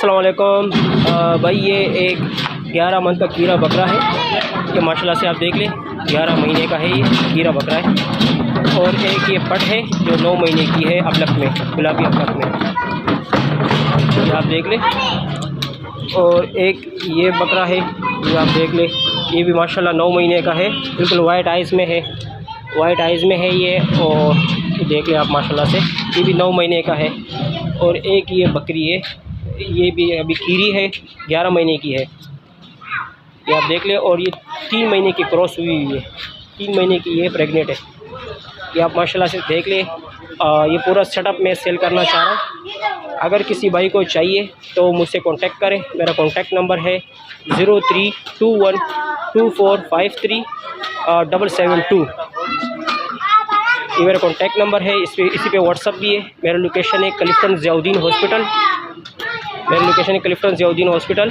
अस्सलाम वालेकुम। भाई ये एक 11 मंथ का कीरा बकरा है। ये माशाल्लाह से आप देख लें 11 महीने का है, ये कीरा बकरा है। और एक ये पट है जो 9 महीने की है, अबलक में, गुलाबी अबलक में, ये आप देख लें। और एक ये बकरा है, ये आप देख लें, ये भी माशाल्लाह 9 महीने का है, बिल्कुल वाइट आइज़ में है, वाइट आइज़ में है ये। और देख लें आप माशाल्लाह से, ये भी 9 महीने का है। और एक ये बकरी है, ये भी अभी कीरी है, 11 महीने की है, ये आप देख लें। और ये 3 महीने की क्रॉस हुई हुई है, 3 महीने की ये प्रेग्नेंट है, ये आप माशाल्लाह से देख लें। ये पूरा सेटअप मैं सेल करना चाह रहा हूँ। अगर किसी भाई को चाहिए तो मुझसे कांटेक्ट करें। मेरा कांटेक्ट नंबर है 0321245372। ये मेरा कांटेक्ट नंबर है, इसी पे व्हाट्सअप भी है। मेरा लोकेशन है क्लिफ्टन ज़ियाउद्दीन हॉस्पिटल, मेरा लोकेशन है क्लिफ्टन ज़ियाउद्दीन हॉस्पिटल।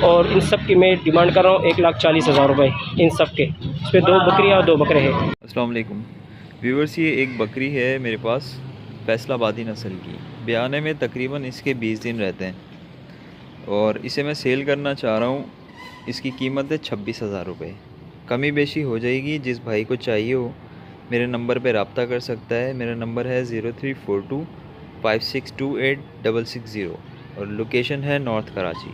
और इन सब की मैं डिमांड कर रहा हूँ 1,40,000 रुपये इन सब के। इस पर 2 बकरियाँ और 2 बकरे हैं। अस्सलाम वालेकुम व्यूवर्स, ये एक बकरी है मेरे पास, फैसलाबादी नस्ल की। ब्याने में तकरीबन इसके 20 दिन रहते हैं और इसे मैं सेल करना चाह रहा हूँ। इसकी कीमत है 26,000 रुपये। कमी बेशी हो जाएगी। जिस भाई को चाहिए हो मेरे नंबर पे रब्ता कर सकता है। मेरा नंबर है 0342562860 और लोकेशन है नॉर्थ कराची।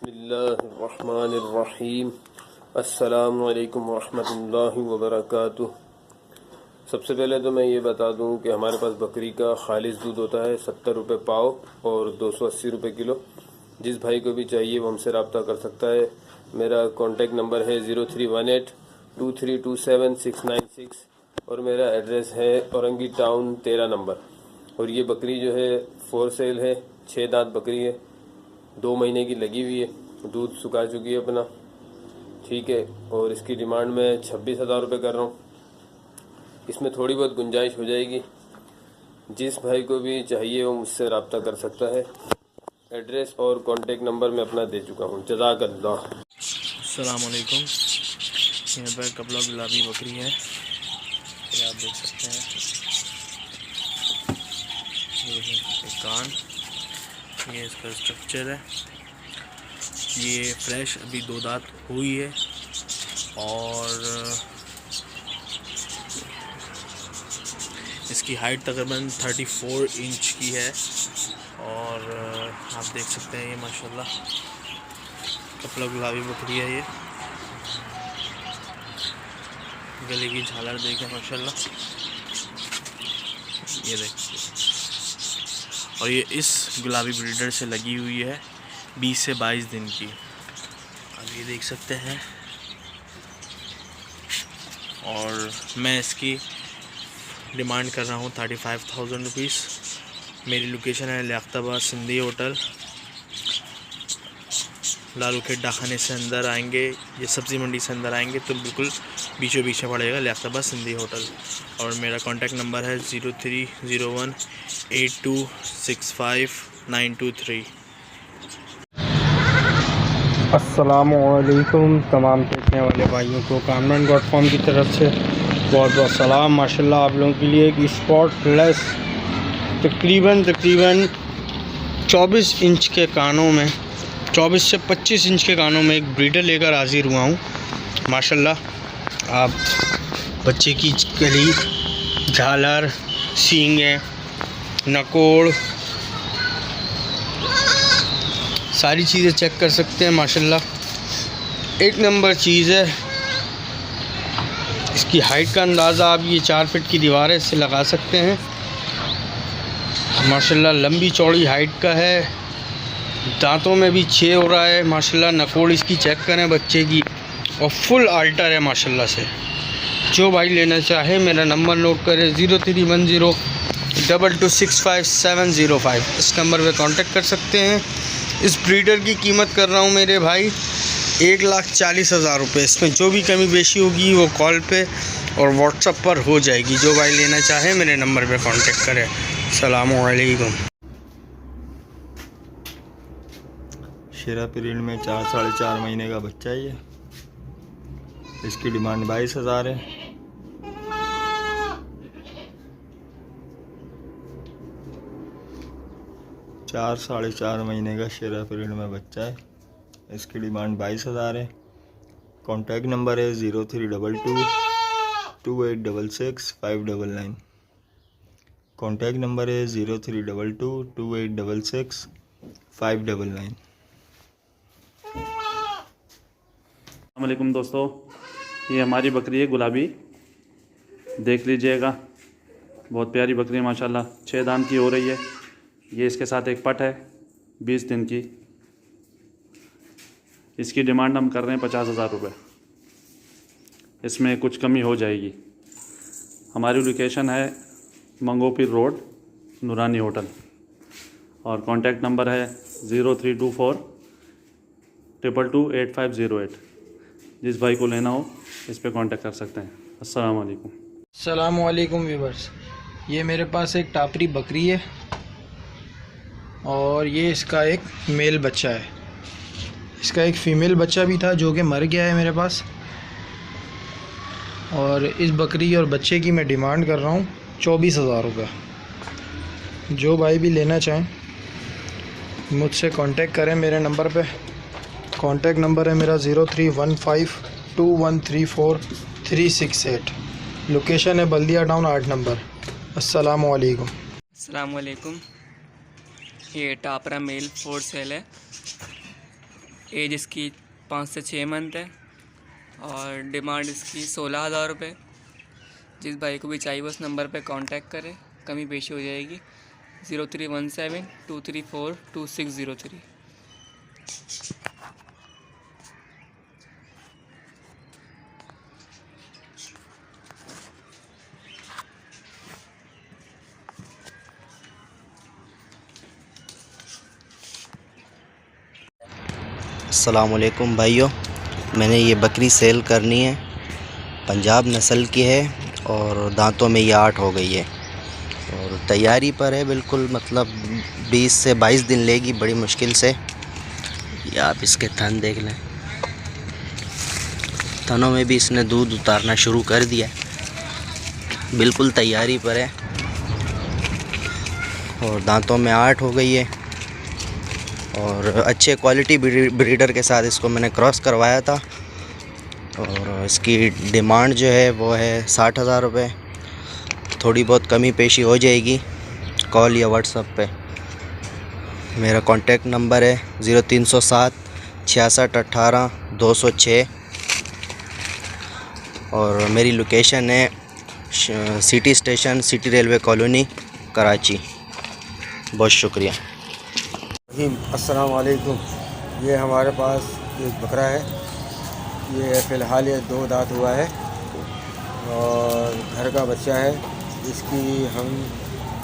बिस्मिल्लाहिर्रहमानिर्रहीम। अस्सलामु अलैकुम वरहमतुल्लाहि वबरकातुह। सबसे पहले तो मैं ये बता दूं कि हमारे पास बकरी का खालिस दूध होता है 70 रुपये पाव और 280 रुपये किलो। जिस भाई को भी चाहिए वो हमसे रब्ता कर सकता है। मेरा कॉन्टेक्ट नंबर है 0318232796 और मेरा एड्रेस है औरंगी टाउन 13 नंबर। और ये बकरी जो है फॉर सेल है, 6 दांत बकरी है, 2 महीने की लगी हुई है, दूध सुखा चुकी है अपना, ठीक है। और इसकी डिमांड मैं 26,000 रुपये कर रहा हूँ। इसमें थोड़ी बहुत गुंजाइश हो जाएगी। जिस भाई को भी चाहिए वो मुझसे रब्ता कर सकता है। एड्रेस और कॉन्टेक्ट नंबर मैं अपना दे चुका हूँ। जज़ाकल्लाह। अस्सलाम वालेकुम। यहाँ पर कपड़ा गुलाबी बकरी है, ये आप देख सकते हैं। ये है कान, ये इसका स्ट्रक्चर है। ये फ्रेश अभी 2 दांत हुई है और इसकी हाइट तकरीबन 34 इंच की है। और आप देख सकते हैं ये माशाल्लाह कपड़ा गुलाबी बकरी है। ये गले की झालर देखें माशाल्लाह, ये देखिए। और ये इस गुलाबी ब्रीडर से लगी हुई है 20 से 22 दिन की। अब ये देख सकते हैं। और मैं इसकी डिमांड कर रहा हूँ 35,000 रुपीज़। मेरी लोकेशन है लियाकताबाद सिंधी होटल, लालू खेत डाखाने से अंदर आएंगे, ये सब्ज़ी मंडी से अंदर आएंगे तो बिल्कुल बीचों बीच में पड़ेगा लियाकताबाद सिंधी होटल। और मेरा कॉन्टैक्ट नंबर है 03018265 923। अस्सलामुअलैकुम तमाम देखने वाले भाइयों को कामरान डॉट कॉम की तरफ से बहुत बहुत सलाम। माशाल्लाह आप लोगों के लिए एक स्पॉटलेस तकरीबन 24 इंच के कानों में, 24 से 25 इंच के कानों में एक ब्रीडर लेकर हाजिर हुआ हूँ। माशाल्लाह आप बच्चे की गली, झालर, सींगें, नकोड़, सारी चीज़ें चेक कर सकते हैं। माशाल्लाह एक नंबर चीज़ है। इसकी हाइट का अंदाज़ा आप ये 4 फीट की दीवार है इससे लगा सकते हैं। माशाल्लाह लंबी चौड़ी हाइट का है, दांतों में भी 6 हो रहा है माशाल्लाह। नकोड़ इसकी चेक करें बच्चे की, और फुल आल्टर है माशाल्लाह से। जो भाई लेना चाहे मेरा नंबर नोट करें 03102265 इस नंबर पे कांटेक्ट कर सकते हैं। इस ब्रीडर की कीमत कर रहा हूँ मेरे भाई 1,40,000 रुपये। इसमें जो भी कमी बेशी होगी वो कॉल पे और व्हाट्सएप पर हो जाएगी। जो भाई लेना चाहे मेरे नंबर पे कांटेक्ट करें। अस्सलामु अलैकुम। शेरा पीरियड में 4-4.5 महीने का बच्चा है ये। इसकी डिमांड 22,000 है। 4 साढ़े 4 महीने का शेरा पीरियड में बच्चा है। इसकी डिमांड 22,000 है। कॉन्टैक्ट नंबर है 03222866 कॉन्टैक्ट नंबर है 03222866 अस्सलामुअलैकुम दोस्तों, ये हमारी बकरी है गुलाबी, देख लीजिएगा। बहुत प्यारी बकरी है माशाल्लाह, 6 दांत की हो रही है। ये इसके साथ एक पट है 20 दिन की। इसकी डिमांड हम कर रहे हैं 50,000 रुपये। इसमें कुछ कमी हो जाएगी। हमारी लोकेशन है मंगोपीर रोड, नूरानी होटल, और कॉन्टैक्ट नंबर है 0324228508। जिस भाई को लेना हो इस पे कांटेक्ट कर सकते हैं। अस्सलाम वालेकुम। अस्सलाम वालेकुम व्यूअर्स, ये मेरे पास एक टापरी बकरी है और ये इसका एक मेल बच्चा है। इसका एक फ़ीमेल बच्चा भी था जो कि मर गया है मेरे पास। और इस बकरी और बच्चे की मैं डिमांड कर रहा हूँ 24,000 रुपये। जो भाई भी लेना चाहें मुझसे कांटेक्ट करें मेरे नंबर पे। कांटेक्ट नंबर है मेरा 03152134 लोकेशन है बल्दिया टाउन 8 नंबर। अस्सलाम वालेकुम। अस्सलाम वालेकुम। ये टापरा मेल 4 सेल है। एज इसकी 5 से 6 मंथ है और डिमांड इसकी 16,000 रुपये। जिस भाई को भी चाहिए उस नंबर पे कांटेक्ट करें, कमी पेशी हो जाएगी। 03172342 अस्सलामुअलैकुम भाइयों, मैंने ये बकरी सेल करनी है। पंजाब नस्ल की है और दांतों में ये 8 हो गई है और तैयारी पर है बिल्कुल, मतलब 20 से 22 दिन लेगी बड़ी मुश्किल से। ये आप इसके थन देख लें, थनों में भी इसने दूध उतारना शुरू कर दिया है, बिल्कुल तैयारी पर है और दांतों में 8 हो गई है। और अच्छे क्वालिटी ब्रीडर के साथ इसको मैंने क्रॉस करवाया था और इसकी डिमांड जो है वो है 60,000 रुपये। थोड़ी बहुत कमी पेशी हो जाएगी कॉल या व्हाट्सएप पे। मेरा कॉन्टेक्ट नंबर है 0307 66 18 206 और मेरी लोकेशन है city station, city railway colony, Karachi. बहुत शुक्रिया। अस्सलाम वालेकुम। ये हमारे पास एक बकरा है, ये फ़िलहाल ये 2 दांत हुआ है और घर का बच्चा है। इसकी हम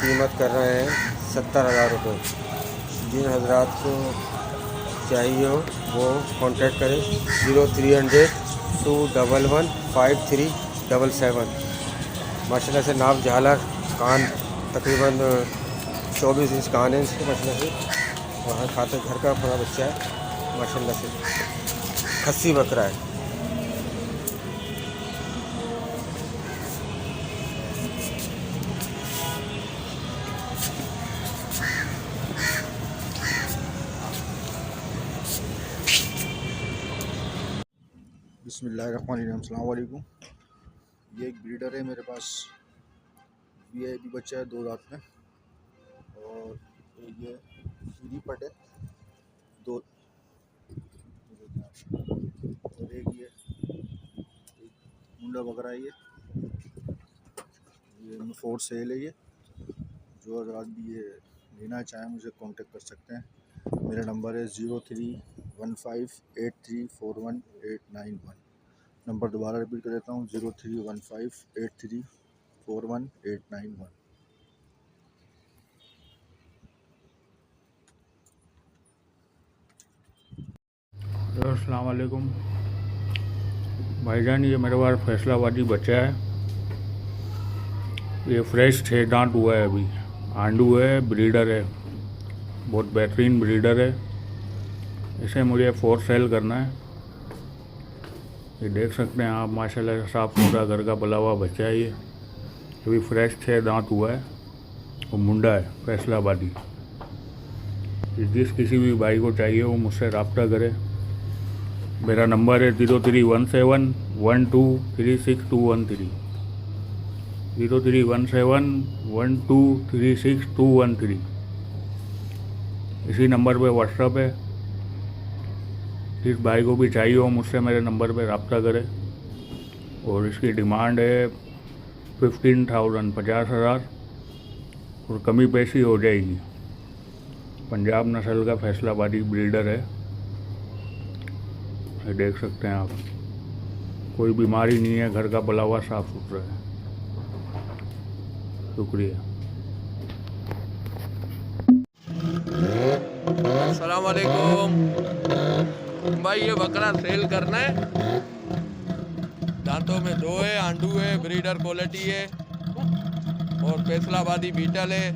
कीमत कर रहे हैं 70,000 रुपये। जिन हजरात को चाहिए हो वो कांटेक्ट करें 030021153777। माशाल्लाह से नाप झालर कान तकरीबन 24 इंच कान है इसके माशाल्लाह से। वहाँ खाते घर का पूरा बच्चा है माशाल्लाह से, खस्सी बकरा है। बिस्मिल्लाहिर्रहमानिर्रहीम। अस्सलाम वालेकुम। ये एक ब्रीडर है मेरे पास, वीआईपी बच्चा है 2 दांत में और ये सीधी पट है 2 और एक ये मुंडा बकरा है। ये 4 सेल है। ये जो अगर आज भी ये लेना चाहें मुझे कांटेक्ट कर सकते हैं। मेरा नंबर है 0315834191। नंबर दोबारा रिपीट कर देता हूँ 0315834191। अस्सलाम वालेकुम भाईजान, ये मेरे पास फैसलाबादी बच्चा है। ये फ्रेश 6 दांत हुआ है, अभी आंडू है, ब्रीडर है, बहुत बेहतरीन ब्रीडर है। इसे मुझे 4 सेल करना है। ये देख सकते हैं आप, माशाल्लाह साफ सुथरा घर का पला हुआ बच्चा है। ये अभी फ्रेश 6 दांत हुआ है और मुंडा है फैसलाबादी। जिस किसी भी भाई को चाहिए वो मुझसे रब्ता करे। मेरा नंबर है 03171236 03171236 इसी नंबर पे व्हाट्सअप है। जिस भाई को भी चाहिए हो मुझसे मेरे नंबर पे रब्ता करे। और इसकी डिमांड है 15,000 50,000 और कमी पेशी हो जाएगी। पंजाब नस्ल का फैसलाबादी ब्रीडर है, ये देख सकते हैं आप। कोई बीमारी नहीं है, घर का पला हुआ साफ सुथरा है। शुक्रिया। अस्सलाम वालेकुम भाई, ये बकरा सेल करना है। दांतों में 2 है, आंडू है, ब्रीडर क्वालिटी है और फैसलाबादी बीटल है,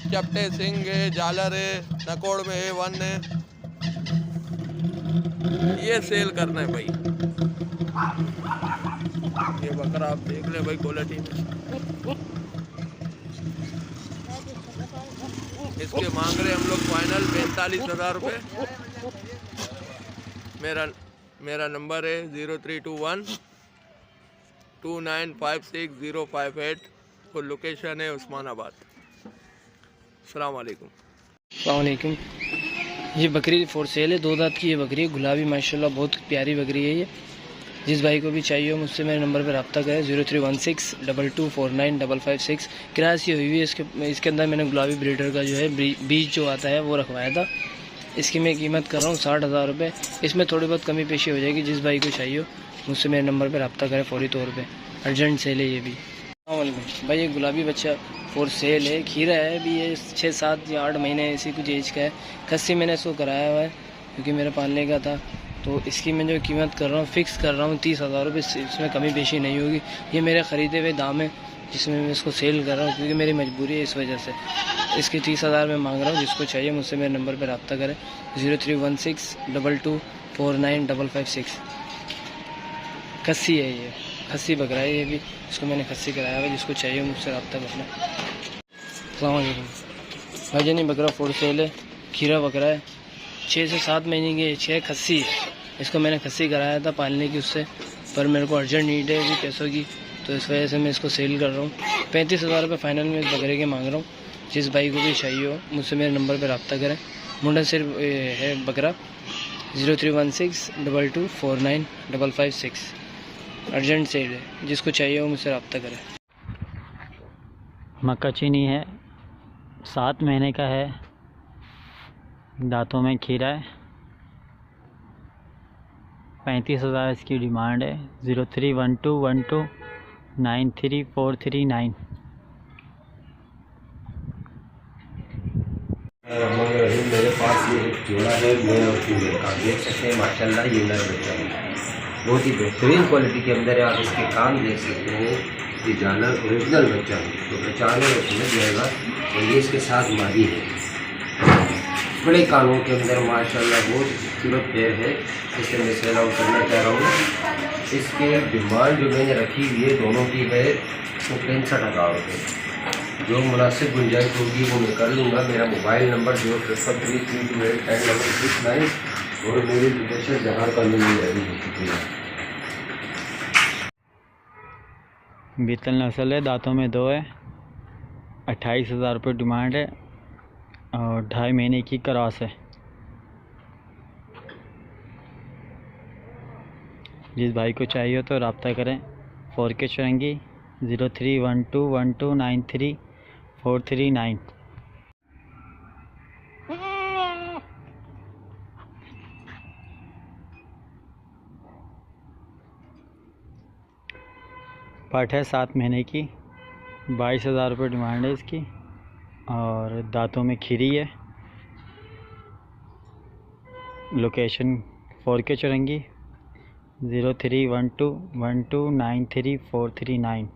चपटे सिंग है, जालर है, नकोड़ में A1 है। ये सेल करना है भाई। ये बकरा आप देख ले भाई क्वालिटी में। इसके मांग रहे हम लोग फाइनल 45,000 रुपये। मेरा नंबर है 03212956 और लोकेशन है उस्मानाबाद। अस्सलाम वालेकुम। अस्सलाम वालेकुम। ये बकरी फॉर सेल है, 2 दांत की ये बकरी है, गुलाबी माशाल्लाह बहुत प्यारी बकरी है ये। जिस भाई को भी चाहिए हो मुझसे मेरे नंबर पर रब्ता करें 031622495556। किराए से हुई है। इसके अंदर मैंने गुलाबी ब्रीडर का जो है बीज जो आता है वो रखवाया था। इसकी मैं कीमत कर रहा हूँ 60,000 रुपये। इसमें थोड़ी बहुत कमी पेशी हो जाएगी। जिस भाई को चाहिए हो मुझसे मेरे नंबर पर रब्ता करें फौरी तौर पर। अर्जेंट सेल है ये भी। भाई ये गुलाबी बच्चा फॉर सेल है, खीरा है भी। ये 6, 7 या 8 महीने ऐसी कुछ एज का है। खस्सी मैंने इसको कराया हुआ है क्योंकि मेरे पालने का था। तो इसकी मैं जो कीमत कर रहा हूँ फिक्स कर रहा हूँ 30,000 रुपये। इसमें कमी पेशी नहीं होगी। ये मेरे ख़रीदे हुए दाम है जिसमें मैं इसको सेल कर रहा हूँ क्योंकि मेरी मजबूरी है, इस वजह से इसकी 30,000 में मांग रहा हूँ। जिसको चाहिए मुझसे मेरे नंबर पर रब्ता करें 031622495556। खस्सी है ये, खस्सी बकरा है ये भी। इसको मैंने खस्सी कराया हुआ। जिसको चाहिए मुझसे रब्ता करना। अस्सलाम वालेकुम भाईजान, ये बकरा फॉर सेल है, खीरा बकरा है, 6 से 7 महीने की 6 खस्सी है। इसको मैंने खस्सी कराया था पालने की उससे, पर मेरे को अर्जेंट नीड है अभी पैसों की, तो इस वजह से मैं इसको सेल कर रहा हूँ। 35,000 रुपये फाइनल में इस बकरे के मांग रहा हूँ। जिस भाई को भी चाहिए हो मुझसे मेरे नंबर पर रब्ता करें। मुंडा सिर्फ है बकरा 031622495556। अर्जेंट सेल है, जिसको चाहिए हो मुझसे रब्ता करें। मक्का चीनी है, 7 महीने का है, दांतों में खीरा है, 35,000 इसकी डिमांड है। 031212934339। मेरे पास ये एक जोड़ा है, मैं और फीमेल का, देख सकते हैं माशाल्लाह। ये नर बच्चा है, बहुत ही बेहतरीन क्वालिटी के अंदर है। आप इसके काम देख सकते हैं। ये जानवर ओरिजिनल बच्चा है, तो पहचान में समझ जाएगा। और ये इसके साथ मादी है, बड़े कानों के अंदर माशाल्लाह बहुत खूबसूरत पैर है। इसे मैं सेल आउट करना चाह रहा हूँ। इसके डिमांड जो मैंने रखी हुई है दोनों की है वो 65,000 रुपये। जो मुनासिब गुंजाइश होगी वो मैं कर लूँगा। मेरा मोबाइल नंबर 033281069 और मेरी लोकेशन जहाँ का मिल रही है। शुक्रिया। बीतल नस्ल है, दांतों में 2 है, 28,000 रुपये डिमांड है और 2.5 महीने की क्रॉस है। जिस भाई को चाहिए तो रब्ता करें। 4K चुरंगी 031212934339। पट है 7 महीने की, 22,000 रुपये डिमांड है इसकी और दांतों में खीरी है। Location 4K Chowrangi 031212934339।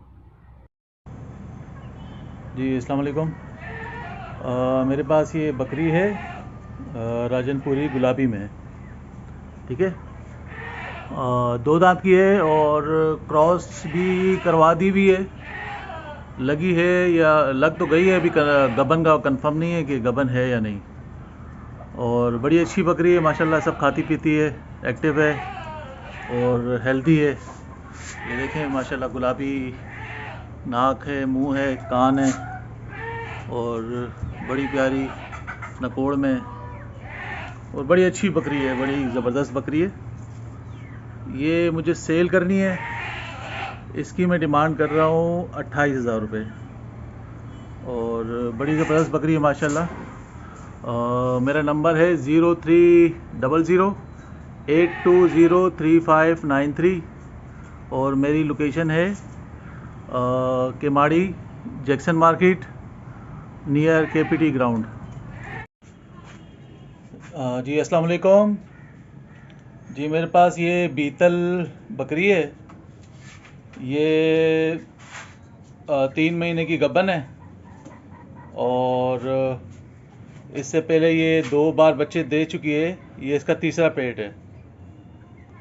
जी अस्सलाम वालेकुम। मेरे पास ये बकरी है राजनपुरी गुलाबी में, ठीक है। 2 दांत की है और क्रॉस भी करवा दी भी है, लगी है या लग तो गई है, अभी गबन का कंफर्म नहीं है कि गबन है या नहीं। और बड़ी अच्छी बकरी है माशाल्लाह, सब खाती पीती है, एक्टिव है और हेल्दी है। ये देखें माशाल्लाह, गुलाबी नाक है, मुंह है, कान है और बड़ी प्यारी नकोड़ में, और बड़ी अच्छी बकरी है, बड़ी ज़बरदस्त बकरी है। ये मुझे सेल करनी है, इसकी मैं डिमांड कर रहा हूँ 28,000 रुपये और बड़ी ज़बरदस्त बकरी है माशाल्लाह। मेरा नंबर है 030082033593 और मेरी लोकेशन है Keamari Jackson market near KPT ground. जी अस्सलाम वालेकुम जी, मेरे पास ये बीतल बकरी है। ये 3 महीने की गब्बन है और इससे पहले ये 2 बार बच्चे दे चुकी है। ये इसका तीसरा पेट है।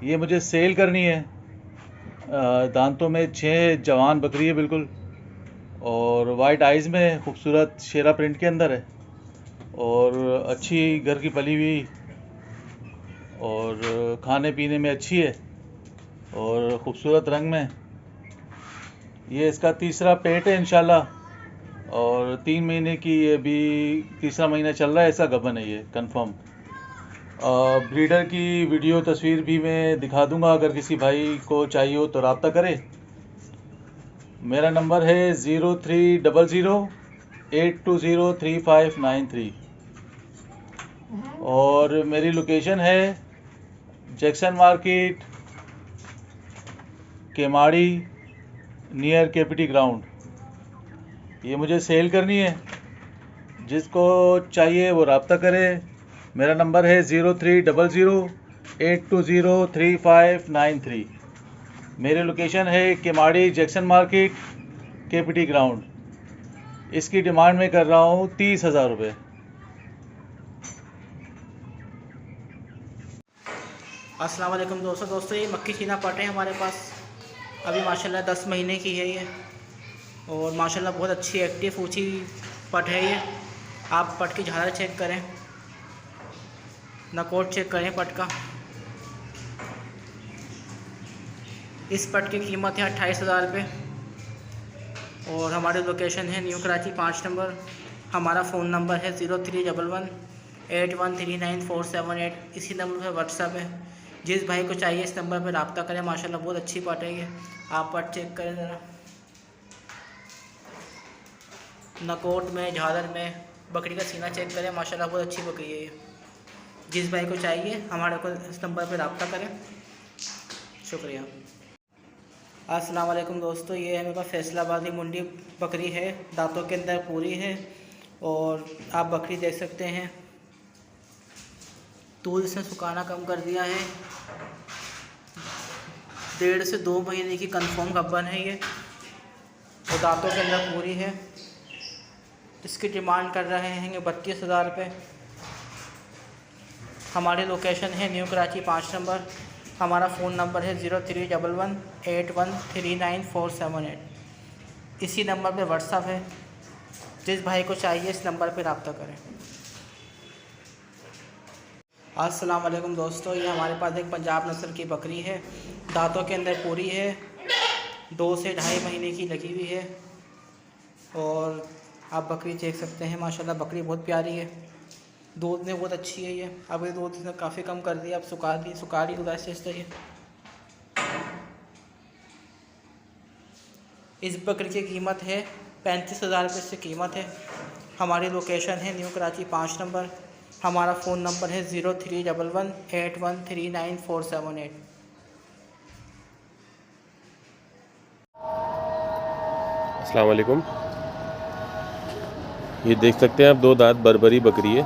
ये मुझे सेल करनी है। दांतों में 6 जवान बकरी है बिल्कुल, और वाइट आइज़ में खूबसूरत शेरा प्रिंट के अंदर है और अच्छी घर की पली हुई और खाने पीने में अच्छी है और ख़ूबसूरत रंग में। ये इसका तीसरा पेट है इंशाल्लाह, और 3 महीने की, ये भी तीसरा महीना चल रहा है, ऐसा गबन है ये कंफर्म। ब्रीडर की वीडियो तस्वीर भी मैं दिखा दूंगा, अगर किसी भाई को चाहिए हो तो रब्ता करें। मेरा नंबर है 030082033593 और मेरी लोकेशन है Jackson market Keamari near KPT ground. ये मुझे सेल करनी है, जिसको चाहिए वो रब्ता करे। मेरा नंबर है 030082033593। मेरी लोकेशन है Keamari Jackson market KPT ground. इसकी डिमांड में कर रहा हूँ 30,000 रुपये। अस्सलाम वालेकुम दोस्तों, ये मक्खी चीना पट है हमारे पास। अभी माशाल्लाह 10 महीने की है ये, और माशाल्लाह बहुत अच्छी एक्टिव ऊँची पट है ये। आप पट की झालर चेक करें, नकोट चेक करें पट का। इस पट की कीमत है 28,000 रुपये और हमारी लोकेशन है न्यू कराची 5 नंबर। हमारा फ़ोन नंबर है 03118139 इसी नंबर पर व्हाट्सअप है। जिस भाई को चाहिए इस नंबर पर रब्ता करें। माशाल्लाह बहुत अच्छी पट है ये, आप पट चेक करें ज़रा, नकोट में, झालर में, बकरी का सीना चेक करें। माशाल्लाह बहुत अच्छी बकरी है ये। जिस भाई को चाहिए हमारे को इस नंबर पर रब्ता करें। शुक्रिया। अस्सलाम वालेकुम दोस्तों, ये है मेरे पास फैसलाबादी मुंडी बकरी है, दांतों के अंदर पूरी है और आप बकरी देख सकते हैं। दूध इसने सुखाना कम कर दिया है। 1.5 से 2 महीने की कंफर्म गब्बन है ये और दांतों के अंदर पूरी है। इसकी डिमांड कर रहे हैं 32,000 रुपये। हमारी लोकेशन है न्यू कराची 5 नंबर। हमारा फ़ोन नंबर है 03118139 इसी नंबर पे व्हाट्सअप है। जिस भाई को चाहिए इस नंबर पे रब्ता करें। अस्सलाम वालेकुम दोस्तों, ये हमारे पास एक पंजाब नस्ल की बकरी है, दांतों के अंदर पूरी है, 2 से 2.5 महीने की लगी हुई है और आप बकरी देख सकते हैं। माशाल्लाह बकरी बहुत प्यारी है, दूध में बहुत अच्छी है ये। अब ये दूध इसने काफ़ी कम कर दिया, अब सुखा दी गुजारिश से ये। इस बकरी की कीमत है 35,000 रुपये से कीमत है। हमारी लोकेशन है न्यू कराची 5 नंबर। हमारा फ़ोन नंबर है 03118139 अस्सलाम वालेकुम। ये देख सकते हैं आप 2 दांत बर्बरी बकरी है,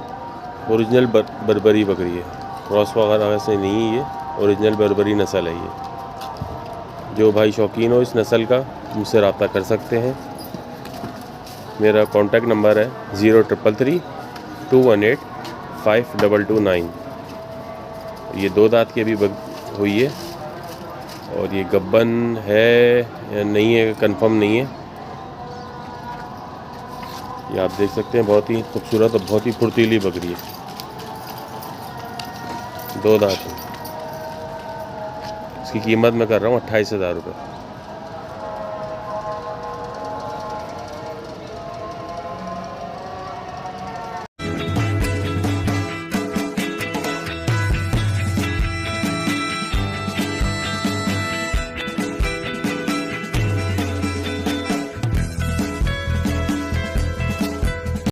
ओरिजिनल बर्बरी बकरी है, क्रॉस वगैरह से नहीं है, ये ओरिजिनल बर्बरी नस्ल है ये। जो भाई शौकीन हो इस नस्ल का मुझसे रब्ता कर सकते हैं। मेरा कॉन्टैक्ट नंबर है 0332185229। ये 2 दांत की अभी हुई है और ये गब्बन है या नहीं है कंफर्म नहीं है। ये आप देख सकते हैं, बहुत ही खूबसूरत और बहुत ही फुर्तीली बकरी है। 2 दांत है। इसकी कीमत मैं कर रहा हूँ 28,000 रुपये।